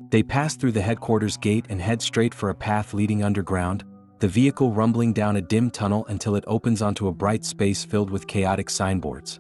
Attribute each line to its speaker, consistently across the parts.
Speaker 1: They pass through the headquarters gate and head straight for a path leading underground, the vehicle rumbling down a dim tunnel until it opens onto a bright space filled with chaotic signboards.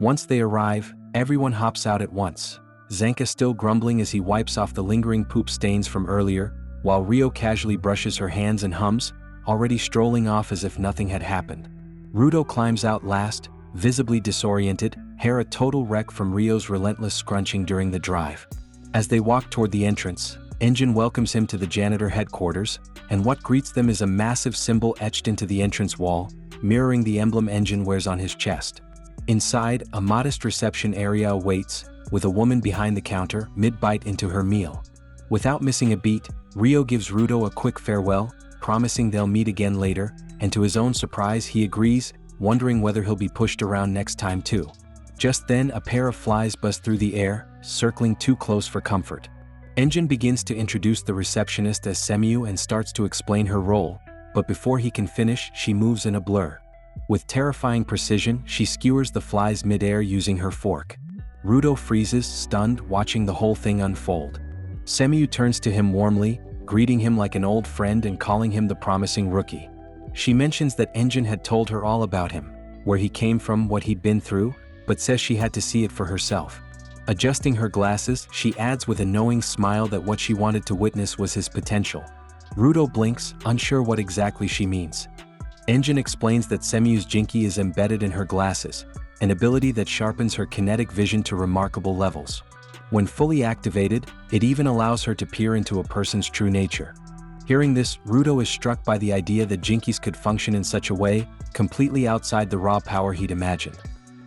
Speaker 1: Once they arrive, everyone hops out at once, Zenka still grumbling as he wipes off the lingering poop stains from earlier, while Rio casually brushes her hands and hums, already strolling off as if nothing had happened. Rudo climbs out last, visibly disoriented, hair a total wreck from Rio's relentless scrunching during the drive. As they walk toward the entrance, Engine welcomes him to the janitor headquarters, and what greets them is a massive symbol etched into the entrance wall, mirroring the emblem Engine wears on his chest. Inside, a modest reception area awaits, with a woman behind the counter, mid-bite into her meal. Without missing a beat, Rio gives Rudo a quick farewell, promising they'll meet again later, and to his own surprise he agrees, wondering whether he'll be pushed around next time too. Just then a pair of flies buzz through the air, circling too close for comfort. Engine begins to introduce the receptionist as Semiyu and starts to explain her role, but before he can finish she moves in a blur. With terrifying precision she skewers the flies mid-air using her fork. Rudo freezes, stunned, watching the whole thing unfold. Semiyu turns to him warmly, greeting him like an old friend and calling him the promising rookie. She mentions that Engine had told her all about him, where he came from, what he'd been through, but says she had to see it for herself. Adjusting her glasses, she adds with a knowing smile that what she wanted to witness was his potential. Rudo blinks, unsure what exactly she means. Engine explains that Semiyu's Jinki is embedded in her glasses, an ability that sharpens her kinetic vision to remarkable levels. When fully activated, it even allows her to peer into a person's true nature. Hearing this, Rudo is struck by the idea that Jinkis could function in such a way, completely outside the raw power he'd imagined.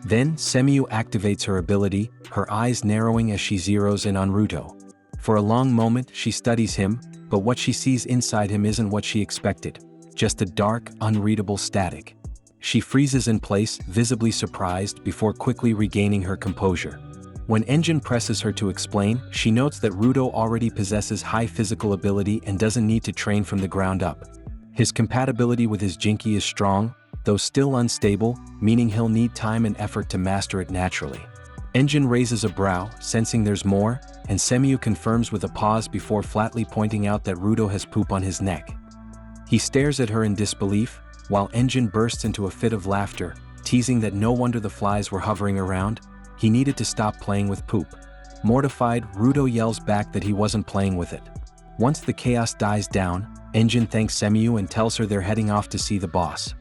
Speaker 1: Then, Semiyu activates her ability, her eyes narrowing as she zeroes in on Rudo. For a long moment, she studies him, but what she sees inside him isn't what she expected, just a dark, unreadable static. She freezes in place, visibly surprised, before quickly regaining her composure. When Engine presses her to explain, she notes that Rudo already possesses high physical ability and doesn't need to train from the ground up. His compatibility with his Jinki is strong, though still unstable, meaning he'll need time and effort to master it naturally. Engine raises a brow, sensing there's more, and Semiyu confirms with a pause before flatly pointing out that Rudo has poop on his neck. He stares at her in disbelief, while Engine bursts into a fit of laughter, teasing that no wonder the flies were hovering around, he needed to stop playing with poop. Mortified, Rudo yells back that he wasn't playing with it. Once the chaos dies down, Engine thanks Semiyu and tells her they're heading off to see the boss.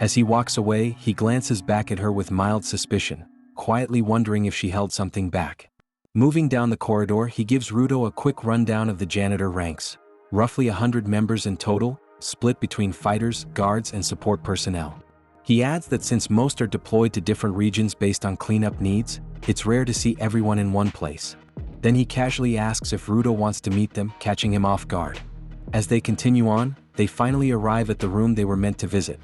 Speaker 1: As he walks away, he glances back at her with mild suspicion, quietly wondering if she held something back. Moving down the corridor, he gives Rudo a quick rundown of the janitor ranks. Roughly 100 members in total, split between fighters, guards, and support personnel. He adds that since most are deployed to different regions based on cleanup needs, it's rare to see everyone in one place. Then he casually asks if Rudo wants to meet them, catching him off guard. As they continue on, they finally arrive at the room they were meant to visit.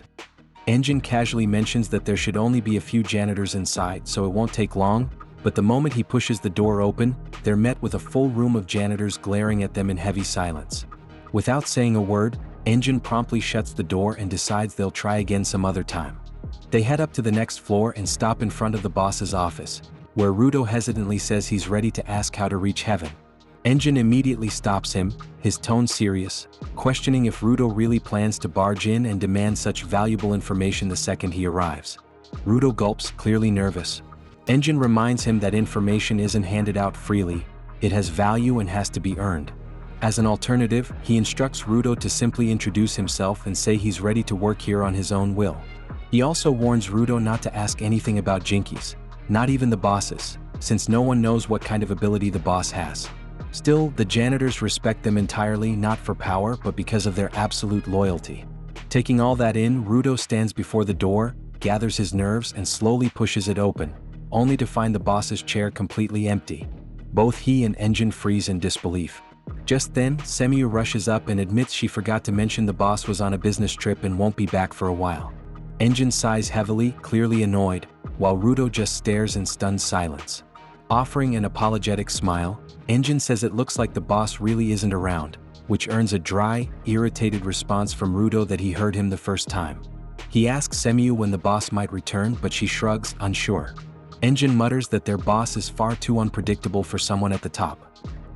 Speaker 1: Engine casually mentions that there should only be a few janitors inside, so it won't take long, but the moment he pushes the door open, they're met with a full room of janitors glaring at them in heavy silence. Without saying a word, Engine promptly shuts the door and decides they'll try again some other time. They head up to the next floor and stop in front of the boss's office, where Rudo hesitantly says he's ready to ask how to reach heaven. Engine immediately stops him, his tone serious, questioning if Rudo really plans to barge in and demand such valuable information the second he arrives. Rudo gulps, clearly nervous. Engine reminds him that information isn't handed out freely, it has value and has to be earned. As an alternative, he instructs Rudo to simply introduce himself and say he's ready to work here on his own will. He also warns Rudo not to ask anything about Jinkis, not even the boss's, since no one knows what kind of ability the boss has. Still, the janitors respect them entirely, not for power but because of their absolute loyalty. Taking all that in, Rudo stands before the door, gathers his nerves and slowly pushes it open, only to find the boss's chair completely empty. Both he and Engine freeze in disbelief. Just then, Semiyu rushes up and admits she forgot to mention the boss was on a business trip and won't be back for a while. Engine sighs heavily, clearly annoyed, while Rudo just stares in stunned silence. Offering an apologetic smile, Engine says it looks like the boss really isn't around, which earns a dry, irritated response from Rudo that he heard him the first time. He asks Semiyu when the boss might return, but she shrugs, unsure. Engine mutters that their boss is far too unpredictable for someone at the top.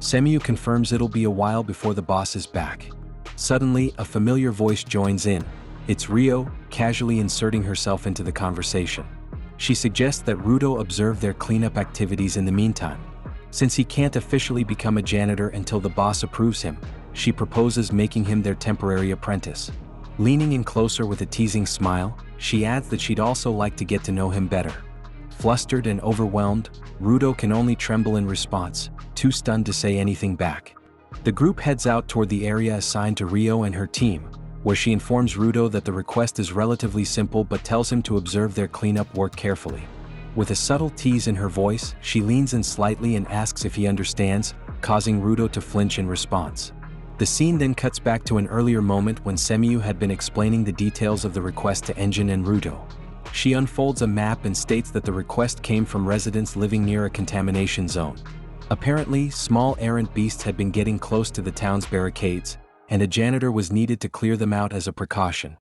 Speaker 1: Semiyu confirms it'll be a while before the boss is back. Suddenly, a familiar voice joins in. It's Rio, casually inserting herself into the conversation. She suggests that Rudo observe their cleanup activities in the meantime. Since he can't officially become a janitor until the boss approves him, she proposes making him their temporary apprentice. Leaning in closer with a teasing smile, she adds that she'd also like to get to know him better. Flustered and overwhelmed, Rudo can only tremble in response, too stunned to say anything back. The group heads out toward the area assigned to Rio and her team, where she informs Rudo that the request is relatively simple but tells him to observe their cleanup work carefully. With a subtle tease in her voice, she leans in slightly and asks if he understands, causing Rudo to flinch in response. The scene then cuts back to an earlier moment when Semiyu had been explaining the details of the request to Engine and Rudo. She unfolds a map and states that the request came from residents living near a contamination zone. Apparently, small errant beasts had been getting close to the town's barricades, and a janitor was needed to clear them out as a precaution.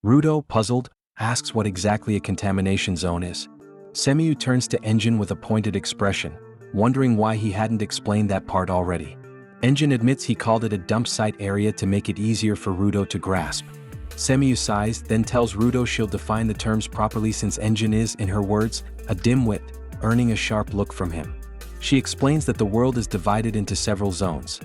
Speaker 1: Rudo, puzzled, asks what exactly a contamination zone is. Semiyu turns to Engine with a pointed expression, wondering why he hadn't explained that part already. Engine admits he called it a dump site area to make it easier for Rudo to grasp. Semiyu sighs, then tells Rudo she'll define the terms properly since Engine is, in her words, a dimwit, earning a sharp look from him. She explains that the world is divided into several zones.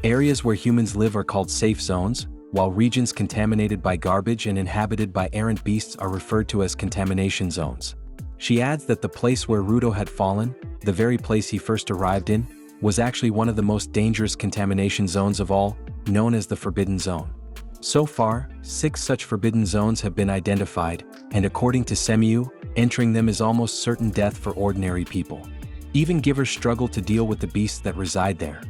Speaker 1: Areas where humans live are called safe zones, while regions contaminated by garbage and inhabited by errant beasts are referred to as contamination zones. She adds that the place where Rudo had fallen, the very place he first arrived in, was actually one of the most dangerous contamination zones of all, known as the Forbidden Zone. So far, 6 such forbidden zones have been identified, and according to Semiyu, entering them is almost certain death for ordinary people. Even givers struggle to deal with the beasts that reside there.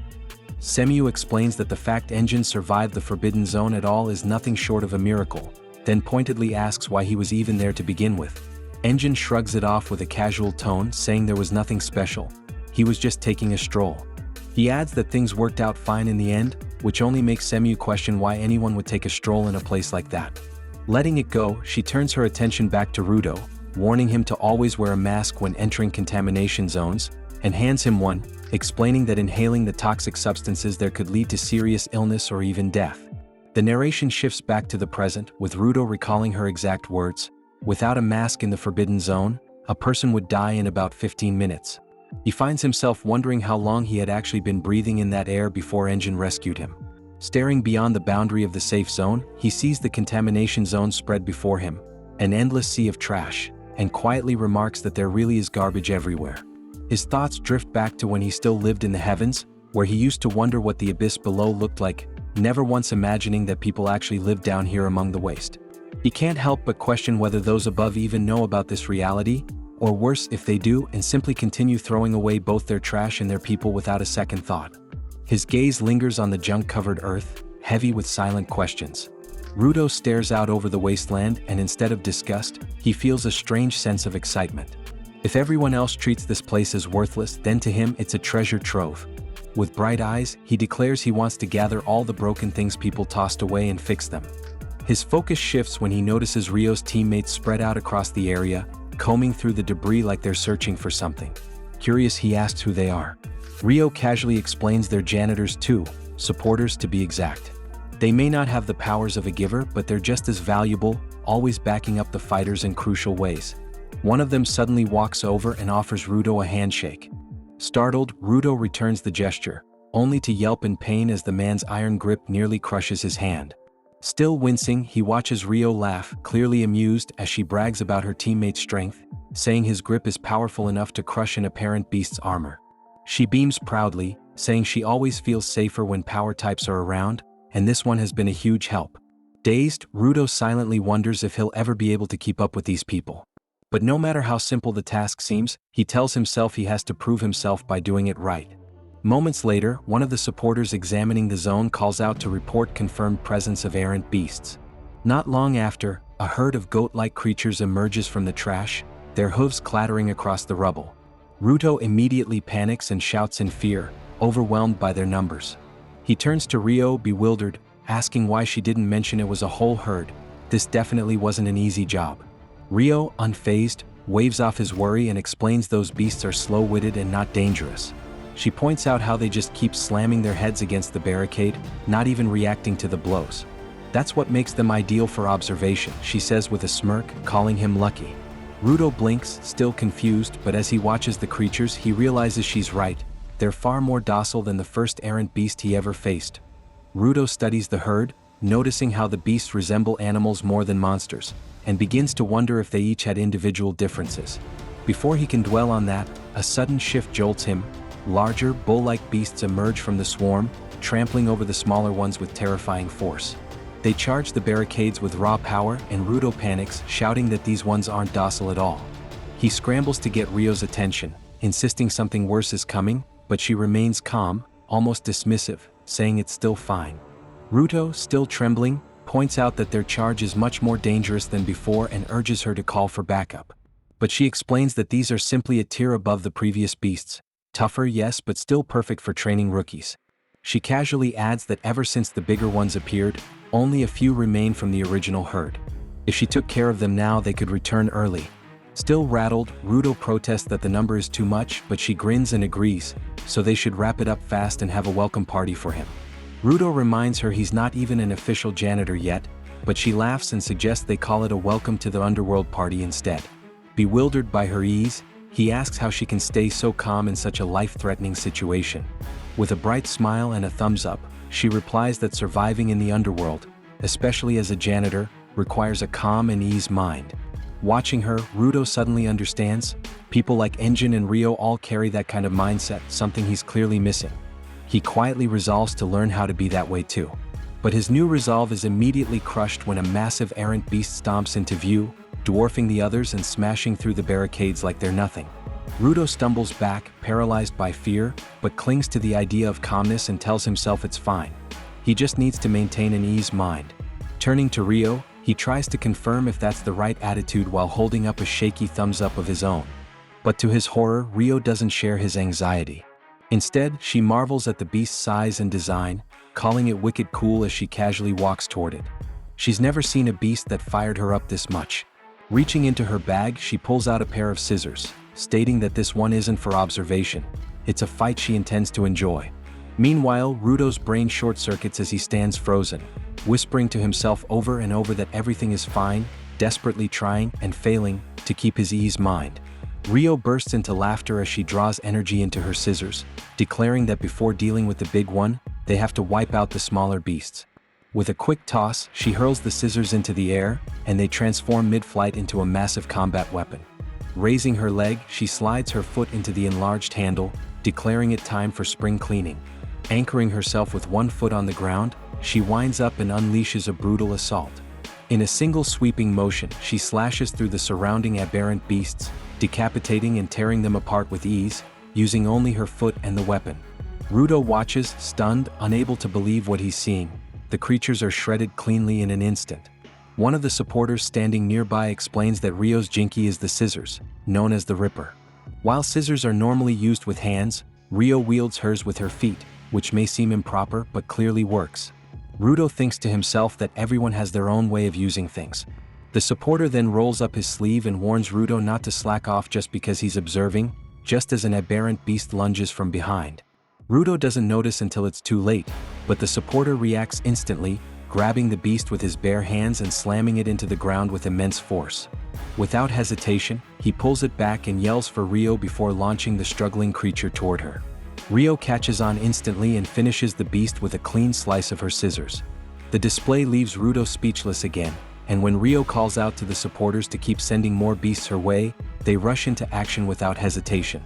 Speaker 1: Semiyu explains that the fact Engine survived the Forbidden Zone at all is nothing short of a miracle, then pointedly asks why he was even there to begin with. Engine shrugs it off with a casual tone, saying there was nothing special. He was just taking a stroll. He adds that things worked out fine in the end, which only makes Semiyu question why anyone would take a stroll in a place like that. Letting it go, she turns her attention back to Rudo, warning him to always wear a mask when entering contamination zones, and hands him one, explaining that inhaling the toxic substances there could lead to serious illness or even death. The narration shifts back to the present, with Rudo recalling her exact words. Without a mask in the Forbidden Zone, a person would die in about 15 minutes. He finds himself wondering how long he had actually been breathing in that air before Engine rescued him. Staring beyond the boundary of the safe zone, he sees the contamination zone spread before him, an endless sea of trash, and quietly remarks that there really is garbage everywhere. His thoughts drift back to when he still lived in the heavens, where he used to wonder what the abyss below looked like, never once imagining that people actually lived down here among the waste. He can't help but question whether those above even know about this reality, or worse if they do and simply continue throwing away both their trash and their people without a second thought. His gaze lingers on the junk-covered earth, heavy with silent questions. Rudo stares out over the wasteland and instead of disgust, he feels a strange sense of excitement. If everyone else treats this place as worthless, then to him it's a treasure trove. With bright eyes, he declares he wants to gather all the broken things people tossed away and fix them. His focus shifts when he notices Rio's teammates spread out across the area, combing through the debris like they're searching for something. Curious, he asks who they are. Rio casually explains they're janitors too, supporters to be exact. They may not have the powers of a giver, but they're just as valuable, always backing up the fighters in crucial ways. One of them suddenly walks over and offers Rudo a handshake. Startled, Rudo returns the gesture, only to yelp in pain as the man's iron grip nearly crushes his hand. Still wincing, he watches Rio laugh, clearly amused as she brags about her teammate's strength, saying his grip is powerful enough to crush an apparent beast's armor. She beams proudly, saying she always feels safer when power types are around, and this one has been a huge help. Dazed, Rudo silently wonders if he'll ever be able to keep up with these people. But no matter how simple the task seems, he tells himself he has to prove himself by doing it right. Moments later, one of the supporters examining the zone calls out to report confirmed presence of errant beasts. Not long after, a herd of goat-like creatures emerges from the trash, their hooves clattering across the rubble. Rudo immediately panics and shouts in fear, overwhelmed by their numbers. He turns to Rio, bewildered, asking why she didn't mention it was a whole herd. This definitely wasn't an easy job. Rio, unfazed, waves off his worry and explains those beasts are slow-witted and not dangerous. She points out how they just keep slamming their heads against the barricade, not even reacting to the blows. That's what makes them ideal for observation, she says with a smirk, calling him lucky. Rudo blinks, still confused, but as he watches the creatures he realizes she's right. They're far more docile than the first errant beast he ever faced. Rudo studies the herd, noticing how the beasts resemble animals more than monsters, and begins to wonder if they each had individual differences. Before he can dwell on that, a sudden shift jolts him. Larger, bull-like beasts emerge from the swarm, trampling over the smaller ones with terrifying force. They charge the barricades with raw power, and Rudo panics, shouting that these ones aren't docile at all. He scrambles to get Rio's attention, insisting something worse is coming, but she remains calm, almost dismissive, saying it's still fine. Rudo, still trembling, points out that their charge is much more dangerous than before and urges her to call for backup. But she explains that these are simply a tier above the previous beasts. Tougher, yes, but still perfect for training rookies. She casually adds that ever since the bigger ones appeared, only a few remain from the original herd. If she took care of them now, they could return early. Still rattled, Rudo protests that the number is too much, but she grins and agrees, so they should wrap it up fast and have a welcome party for him. Rudo reminds her he's not even an official janitor yet, but she laughs and suggests they call it a welcome to the underworld party instead. Bewildered by her ease, he asks how she can stay so calm in such a life-threatening situation. With a bright smile and a thumbs up, she replies that surviving in the underworld, especially as a janitor, requires a calm and eased mind. Watching her, Rudo suddenly understands. People like Engine and Rio all carry that kind of mindset, something he's clearly missing. He quietly resolves to learn how to be that way too. But his new resolve is immediately crushed when a massive errant beast stomps into view, dwarfing the others and smashing through the barricades like they're nothing. Rudo stumbles back, paralyzed by fear, but clings to the idea of calmness and tells himself it's fine. He just needs to maintain an eased mind. Turning to Rio, he tries to confirm if that's the right attitude while holding up a shaky thumbs up of his own. But to his horror, Rio doesn't share his anxiety. Instead, she marvels at the beast's size and design, calling it wicked cool as she casually walks toward it. She's never seen a beast that fired her up this much. Reaching into her bag, she pulls out a pair of scissors, stating that this one isn't for observation. It's a fight she intends to enjoy. Meanwhile, Rudo's brain short-circuits as he stands frozen, whispering to himself over and over that everything is fine, desperately trying and failing to keep his eased mind. Rio bursts into laughter as she draws energy into her scissors, declaring that before dealing with the big one, they have to wipe out the smaller beasts. With a quick toss, she hurls the scissors into the air, and they transform mid-flight into a massive combat weapon. Raising her leg, she slides her foot into the enlarged handle, declaring it time for spring cleaning. Anchoring herself with one foot on the ground, she winds up and unleashes a brutal assault. In a single sweeping motion, she slashes through the surrounding aberrant beasts, decapitating and tearing them apart with ease, using only her foot and the weapon. Rudo watches, stunned, unable to believe what he's seeing. The creatures are shredded cleanly in an instant. One of the supporters standing nearby explains that Rio's jinky is the scissors, known as the Ripper. While scissors are normally used with hands, Rio wields hers with her feet, which may seem improper but clearly works. Rudo thinks to himself that everyone has their own way of using things. The supporter then rolls up his sleeve and warns Rudo not to slack off just because he's observing, just as an aberrant beast lunges from behind. Rudo doesn't notice until it's too late, but the supporter reacts instantly, grabbing the beast with his bare hands and slamming it into the ground with immense force. Without hesitation, he pulls it back and yells for Rio before launching the struggling creature toward her. Rio catches on instantly and finishes the beast with a clean slice of her scissors. The display leaves Rudo speechless again, and when Rio calls out to the supporters to keep sending more beasts her way, they rush into action without hesitation.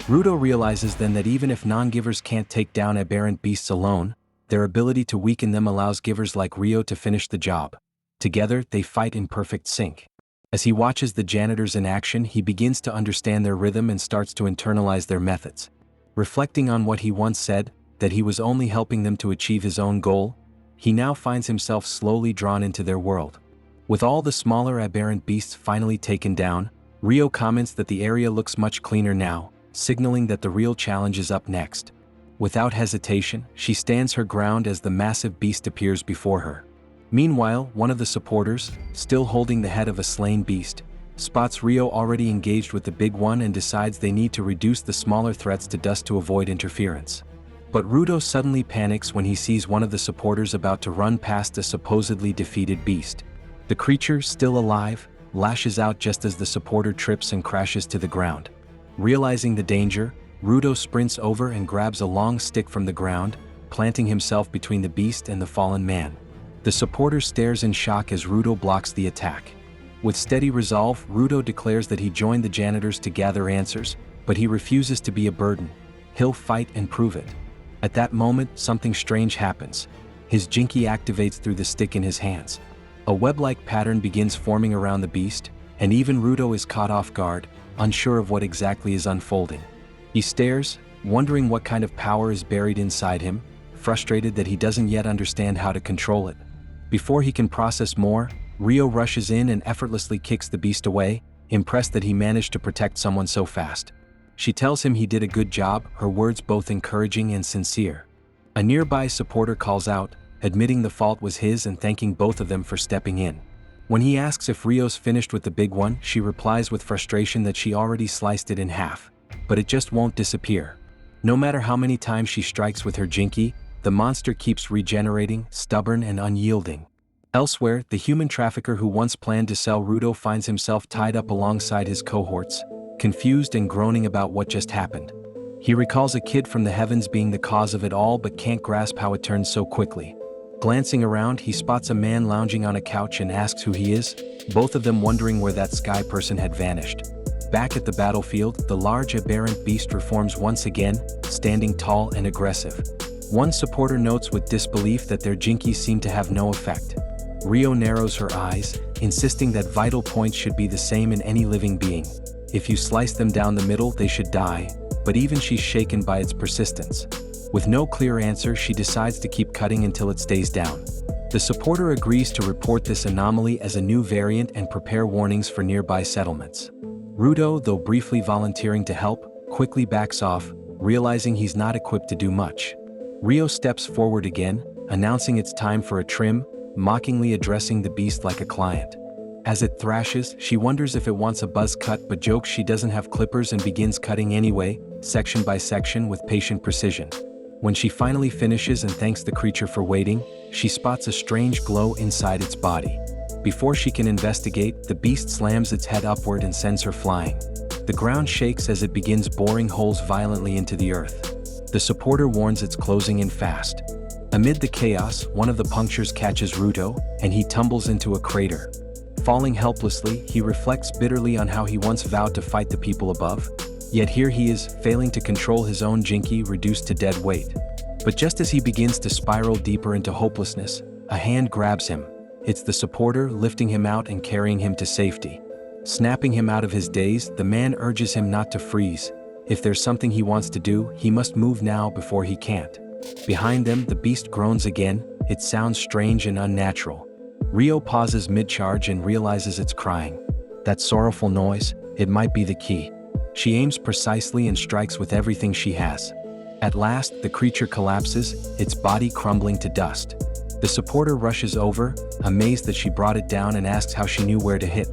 Speaker 1: Rudo realizes then that even if non-givers can't take down aberrant beasts alone, their ability to weaken them allows givers like Rio to finish the job. Together, they fight in perfect sync. As he watches the janitors in action, he begins to understand their rhythm and starts to internalize their methods. Reflecting on what he once said, that he was only helping them to achieve his own goal, he now finds himself slowly drawn into their world. With all the smaller aberrant beasts finally taken down, Rio comments that the area looks much cleaner now, signaling that the real challenge is up next. Without hesitation, she stands her ground as the massive beast appears before her. Meanwhile, one of the supporters, still holding the head of a slain beast, spots Rio already engaged with the big one and decides they need to reduce the smaller threats to dust to avoid interference. But Rudo suddenly panics when he sees one of the supporters about to run past a supposedly defeated beast. The creature, still alive, lashes out just as the supporter trips and crashes to the ground. Realizing the danger, Rudo sprints over and grabs a long stick from the ground, planting himself between the beast and the fallen man. The supporter stares in shock as Rudo blocks the attack. With steady resolve, Rudo declares that he joined the janitors to gather answers, but he refuses to be a burden. He'll fight and prove it. At that moment, something strange happens. His jinki activates through the stick in his hands. A web-like pattern begins forming around the beast, and even Rudo is caught off guard, unsure of what exactly is unfolding. He stares, wondering what kind of power is buried inside him, frustrated that he doesn't yet understand how to control it. Before he can process more, Rio rushes in and effortlessly kicks the beast away, impressed that he managed to protect someone so fast. She tells him he did a good job, her words both encouraging and sincere. A nearby supporter calls out, admitting the fault was his and thanking both of them for stepping in. When he asks if Rio's finished with the big one, she replies with frustration that she already sliced it in half, but it just won't disappear. No matter how many times she strikes with her jinki, the monster keeps regenerating, stubborn and unyielding. Elsewhere, the human trafficker who once planned to sell Rudo finds himself tied up alongside his cohorts, confused and groaning about what just happened. He recalls a kid from the heavens being the cause of it all but can't grasp how it turned so quickly. Glancing around, he spots a man lounging on a couch and asks who he is, both of them wondering where that sky person had vanished. Back at the battlefield, the large aberrant beast reforms once again, standing tall and aggressive. One supporter notes with disbelief that their jinkis seem to have no effect. Rio narrows her eyes, insisting that vital points should be the same in any living being. If you slice them down the middle, they should die, but even she's shaken by its persistence. With no clear answer, she decides to keep cutting until it stays down. The supporter agrees to report this anomaly as a new variant and prepare warnings for nearby settlements. Rudo, though briefly volunteering to help, quickly backs off, realizing he's not equipped to do much. Rio steps forward again, announcing it's time for a trim, mockingly addressing the beast like a client. As it thrashes, she wonders if it wants a buzz cut but jokes she doesn't have clippers and begins cutting anyway, section by section with patient precision. When she finally finishes and thanks the creature for waiting, she spots a strange glow inside its body. Before she can investigate, the beast slams its head upward and sends her flying. The ground shakes as it begins boring holes violently into the earth. The supporter warns it's closing in fast. Amid the chaos, one of the punctures catches Rudo, and he tumbles into a crater. Falling helplessly, he reflects bitterly on how he once vowed to fight the people above. Yet here he is, failing to control his own jinki, reduced to dead weight. But just as he begins to spiral deeper into hopelessness, a hand grabs him. It's the supporter, lifting him out and carrying him to safety. Snapping him out of his daze, the man urges him not to freeze. If there's something he wants to do, he must move now before he can't. Behind them, the beast groans again. It sounds strange and unnatural. Rio pauses mid-charge and realizes it's crying. That sorrowful noise, it might be the key. She aims precisely and strikes with everything she has. At last, the creature collapses, its body crumbling to dust. The supporter rushes over, amazed that she brought it down, and asks how she knew where to hit.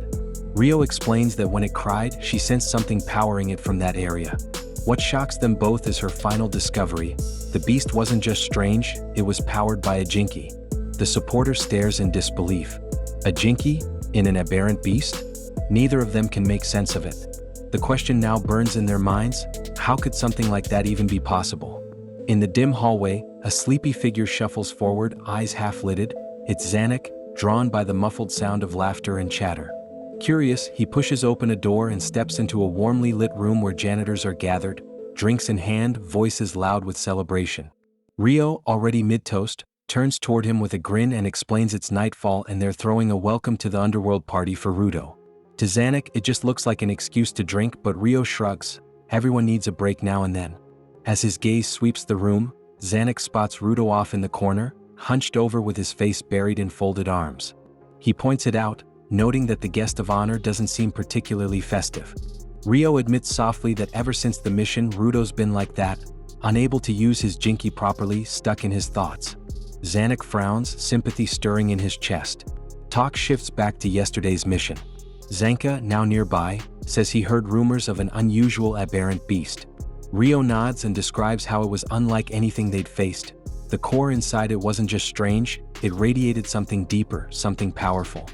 Speaker 1: Rio explains that when it cried, she sensed something powering it from that area. What shocks them both is her final discovery. The beast wasn't just strange, it was powered by a jinki. The supporter stares in disbelief. A jinki? In an aberrant beast? Neither of them can make sense of it. The question now burns in their minds: how could something like that even be possible? In the dim hallway, a sleepy figure shuffles forward, eyes half-lidded. It's Zanuck, drawn by the muffled sound of laughter and chatter. Curious, he pushes open a door and steps into a warmly lit room where janitors are gathered, drinks in hand, voices loud with celebration. Rio, already mid-toast, turns toward him with a grin and explains it's nightfall and they're throwing a welcome to the underworld party for Rudo. To Zanuck, it just looks like an excuse to drink, but Rio shrugs. Everyone needs a break now and then. As his gaze sweeps the room, Zanuck spots Rudo off in the corner, hunched over with his face buried in folded arms. He points it out, noting that the guest of honor doesn't seem particularly festive. Rio admits softly that ever since the mission, Rudo's been like that, unable to use his jinki properly, stuck in his thoughts. Zanuck frowns, sympathy stirring in his chest. Talk shifts back to yesterday's mission. Zanka, now nearby, says he heard rumors of an unusual aberrant beast. Rio nods and describes how it was unlike anything they'd faced. The core inside it wasn't just strange, it radiated something deeper, something powerful.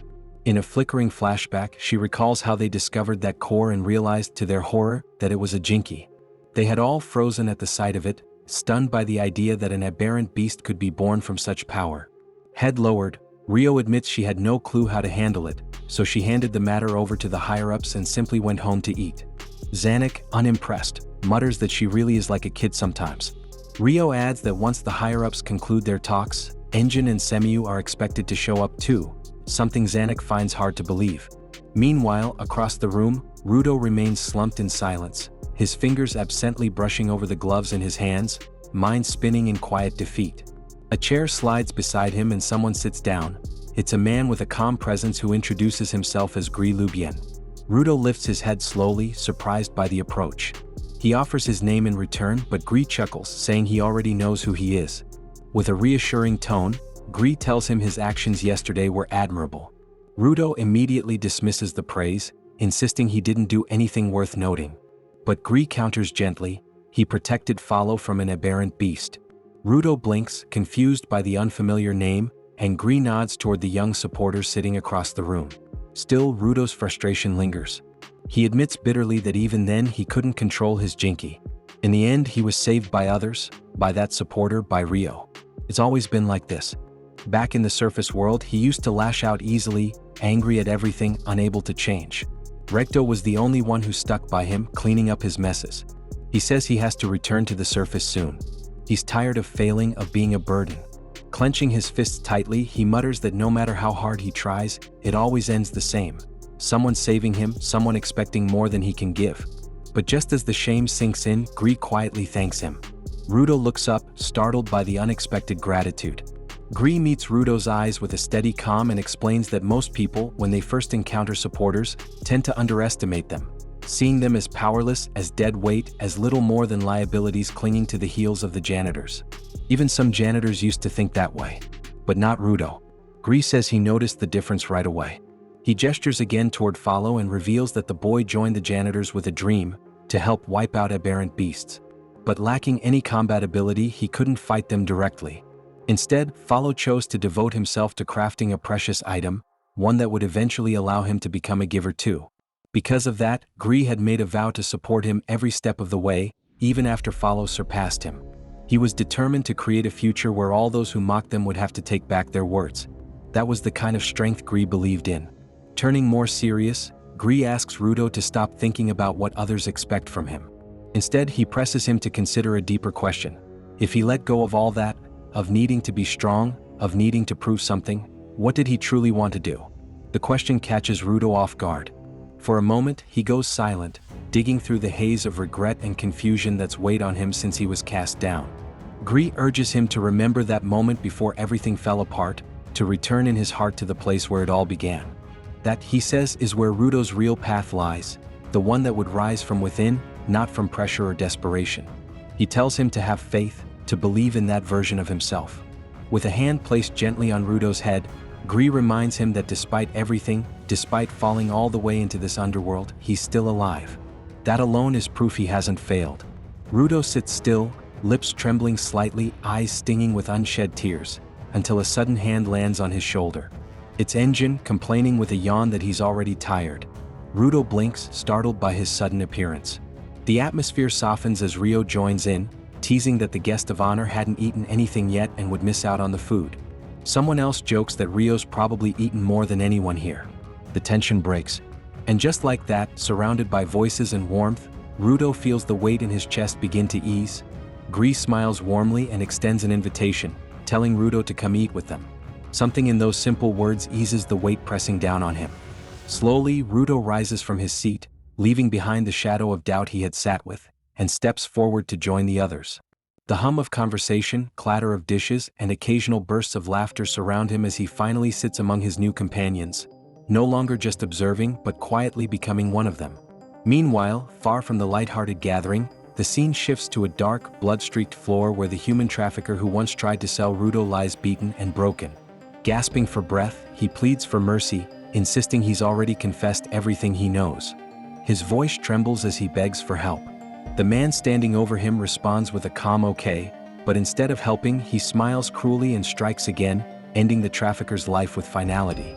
Speaker 1: In a flickering flashback, she recalls how they discovered that core and realized to their horror that it was a jinki. They had all frozen at the sight of it, stunned by the idea that an aberrant beast could be born from such power. Head lowered, Rio admits she had no clue how to handle it, so she handed the matter over to the higher-ups and simply went home to eat. Zanuck, unimpressed, mutters that she really is like a kid sometimes. Rio adds that once the higher-ups conclude their talks, Engine and Semiu are expected to show up too, something Zanuck finds hard to believe. Meanwhile, across the room, Rudo remains slumped in silence, his fingers absently brushing over the gloves in his hands, mind spinning in quiet defeat. A chair slides beside him and someone sits down. It's a man with a calm presence who introduces himself as Gris Lubien. Rudo lifts his head slowly, surprised by the approach. He offers his name in return, but Gris chuckles, saying he already knows who he is. With a reassuring tone, Gris tells him his actions yesterday were admirable. Rudo immediately dismisses the praise, insisting he didn't do anything worth noting. But Gris counters gently, he protected Follow from an aberrant beast. Rudo blinks, confused by the unfamiliar name, and Gris nods toward the young supporters sitting across the room. Still, Rudo's frustration lingers. He admits bitterly that even then he couldn't control his jinki. In the end, he was saved by others, by that supporter, by Rio. It's always been like this. Back in the surface world, he used to lash out easily, angry at everything, unable to change. Recto was the only one who stuck by him, cleaning up his messes. He says he has to return to the surface soon. He's tired of failing, of being a burden. Clenching his fists tightly, he mutters that no matter how hard he tries, it always ends the same. Someone saving him, someone expecting more than he can give. But just as the shame sinks in, Gris quietly thanks him. Rudo looks up, startled by the unexpected gratitude. Gris meets Rudo's eyes with a steady calm and explains that most people, when they first encounter supporters, tend to underestimate them, seeing them as powerless, as dead weight, as little more than liabilities clinging to the heels of the janitors. Even some janitors used to think that way. But not Rudo. Gris says he noticed the difference right away. He gestures again toward Follow and reveals that the boy joined the janitors with a dream, to help wipe out aberrant beasts. But lacking any combat ability, he couldn't fight them directly. Instead, Follow chose to devote himself to crafting a precious item, one that would eventually allow him to become a giver too. Because of that, Gris had made a vow to support him every step of the way, even after Follow surpassed him. He was determined to create a future where all those who mocked them would have to take back their words. That was the kind of strength Gris believed in. Turning more serious, Gris asks Rudo to stop thinking about what others expect from him. Instead, he presses him to consider a deeper question. If he let go of all that, of needing to be strong, of needing to prove something, what did he truly want to do? The question catches Rudo off guard. For a moment, he goes silent, digging through the haze of regret and confusion that's weighed on him since he was cast down. Gris urges him to remember that moment before everything fell apart, to return in his heart to the place where it all began. That, he says, is where Rudo's real path lies, the one that would rise from within, not from pressure or desperation. He tells him to have faith, to believe in that version of himself. With a hand placed gently on Rudo's head, Gris reminds him that despite everything, despite falling all the way into this underworld, he's still alive. That alone is proof he hasn't failed. Rudo sits still, lips trembling slightly, eyes stinging with unshed tears, until a sudden hand lands on his shoulder. It's Engine, complaining with a yawn that he's already tired. Rudo blinks, startled by his sudden appearance. The atmosphere softens as Rio joins in, teasing that the guest of honor hadn't eaten anything yet and would miss out on the food. Someone else jokes that Rio's probably eaten more than anyone here. The tension breaks. And just like that, surrounded by voices and warmth, Rudo feels the weight in his chest begin to ease. Gris smiles warmly and extends an invitation, telling Rudo to come eat with them. Something in those simple words eases the weight pressing down on him. Slowly, Rudo rises from his seat, leaving behind the shadow of doubt he had sat with, and steps forward to join the others. The hum of conversation, clatter of dishes, and occasional bursts of laughter surround him as he finally sits among his new companions, no longer just observing but quietly becoming one of them. Meanwhile, far from the light-hearted gathering, the scene shifts to a dark, blood-streaked floor where the human trafficker who once tried to sell Rudo lies beaten and broken. Gasping for breath, he pleads for mercy, insisting he's already confessed everything he knows. His voice trembles as he begs for help. The man standing over him responds with a calm "okay," but instead of helping, he smiles cruelly and strikes again, ending the trafficker's life with finality.